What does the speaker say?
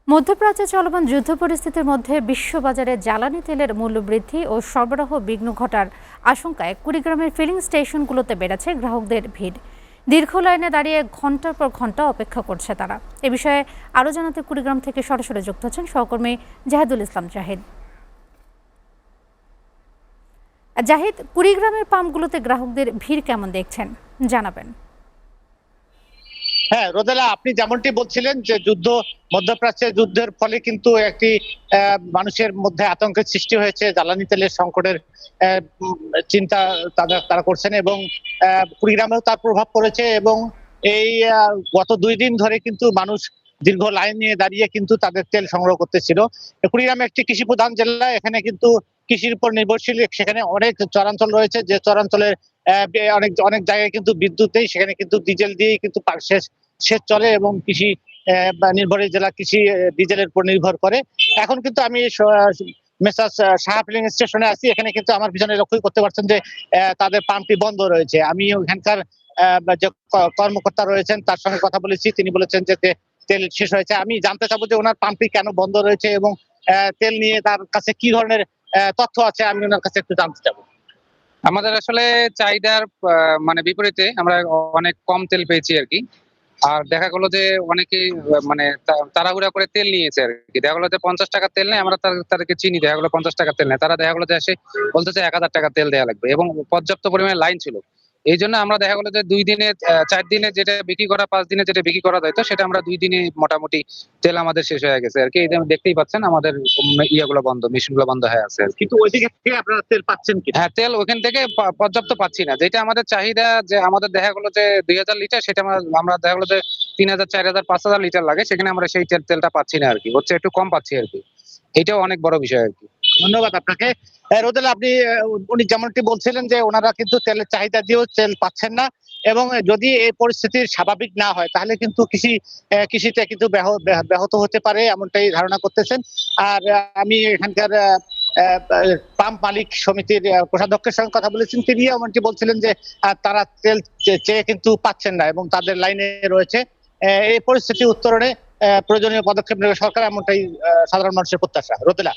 মধ্যপ্রাচ্যে চলমান যুদ্ধ পরিস্থিতির মধ্যে বিশ্ববাজারে জ্বালানি তেলের মূল্য বৃদ্ধি ও সরবরাহ বিঘ্ন ঘটার আশঙ্কায় কুড়িগ্রামের ফিলিং স্টেশনগুলোতে বেড়েছে গ্রাহকদের ভিড়। দীর্ঘ লাইনে দাঁড়িয়ে ঘন্টার পর ঘন্টা অপেক্ষা করছে তারা। এ বিষয়ে আরও জানাতে কুড়িগ্রাম থেকে সরাসরি যুক্ত হচ্ছেন সহকর্মী জাহিদুল ইসলাম জাহিদ। জাহিদ, কুড়িগ্রামের পাম্পগুলোতে গ্রাহকদের ভিড় কেমন দেখছেন জানাবেন। হ্যাঁ রোদেলা, আপনি যেমনটি বলছিলেন যে মধ্যপ্রাচ্যের যুদ্ধের ফলে কিন্তু একটি মানুষের মধ্যে আতঙ্কের সৃষ্টি হয়েছে। জ্বালানি তেলের সংকটের চিন্তা তারা করছেন এবং কুড়িগ্রামেও তার প্রভাব পড়েছে। এবং এই গত 2 দিন ধরে কিন্তু মানুষ দীর্ঘ লাইন নিয়ে দাঁড়িয়ে কিন্তু তাদের তেল সংগ্রহ করতেছিল। কুড়িগ্রাম একটি কৃষি প্রধান জেলা, এখানে কিন্তু কৃষির উপর নির্ভরশীল। সেখানে অনেক চরাঞ্চল রয়েছে, যে চরাঞ্চলের অনেক অনেক জায়গায় কিন্তু বিদ্যুৎ নেই, সেখানে কিন্তু ডিজেল দিয়েই কিন্তু সেচ চলে এবং কৃষি নির্ভরী জেলা কৃষি ডিজেলের উপর নির্ভর করে। এখন কিন্তু আমি মেসার্স সাহা ফিলিং স্টেশনে আছি। এখানে কিন্তু আমার পিছনে লক্ষ্য করতে পারছেন যে তাদের পাম্পটি বন্ধ রয়েছে। আমি ওখানকার যে কর্মকর্তা রয়েছেন তার সঙ্গে কথা বলেছি, তিনি বলেছেন যে তেল শেষ হয়েছে। আমি জানতে চাবো যে ওনার পাম্পটি কেন বন্ধ রয়েছে এবং তেল নিয়ে তার কাছে কি ধরনের তথ্য আছে, আমি ওনার কাছে একটু জানতে চাবো। আমাদের আসলে চাহিদার মানে বিপরীতে আমরা অনেক কম তেল পেয়েছি আর কি। আর দেখা গেলো যে অনেকেই মানে তাড়াহুড়া করে তেল নিয়েছে আর কি। দেখা গেলো যে 50 টাকা তেল নেই, আমরা তাদেরকে চিনি, দেখা গেলো 50 টাকা তেল নেই, তারা দেখা গেলো যে এসে বলতেছে 1000 টাকা তেল দেওয়া লাগবে এবং পর্যাপ্ত পরিমাণে লাইন ছিল। এই জন্য আমরা দেখা গেলো যে 2 দিনে 4 দিনে যেটা বিক্রি করা 5 দিনে যেটা বিক্রি করা যেত সেটা আমরা 2 দিনে মোটামুটি তেল আমাদের শেষ হয়ে গেছে আর কি। এই যে দেখতেই পাচ্ছেন আমাদের ইয়েগুলো বন্ধ, মেশিনগুলো বন্ধ হয়ে আছে। কিন্তু ওই দিকে থেকে আপনারা তেল পাচ্ছেন কি? হ্যাঁ, তেল ওখান থেকে পর্যাপ্ত পাচ্ছি না। যেটা আমাদের চাহিদা, যে আমাদের দেখা গেলো যে 2000 লিটার, সেটা আমরা দেখা গেলো যে 3000, 4000, 5000 লিটার লাগে, সেখানে আমরা সেই তেলটা পাচ্ছি না আর কি, হচ্ছে একটু কম পাচ্ছি আর কি। এটাও অনেক বড় বিষয় আর কি। ধন্যবাদ আপনাকে। রোদেলা, আপনি উনি যেমনটি বলছিলেন যে ওনারা কিন্তু তেলের চাহিদা দিয়েও তেল পাচ্ছেন না এবং যদি এই পরিস্থিতি স্বাভাবিক না হয় তাহলে কিন্তু কৃষিতে কিন্তু ব্যাহত হতে পারে, এমনটাই ধারণা করতেছেন। আর আমি এখানকার পাম্প মালিক সমিতির কোষাধ্যক্ষের সঙ্গে কথা বলেছেন, তিনি এমনটি বলছিলেন যে তারা তেল চেয়ে কিন্তু পাচ্ছেন না এবং তাদের লাইনে রয়েছে। এই পরিস্থিতি উত্তরণে প্রয়োজনীয় পদক্ষেপ নেবে সরকার, এমনটাই সাধারণ মানুষের প্রত্যাশা। রোদেলা।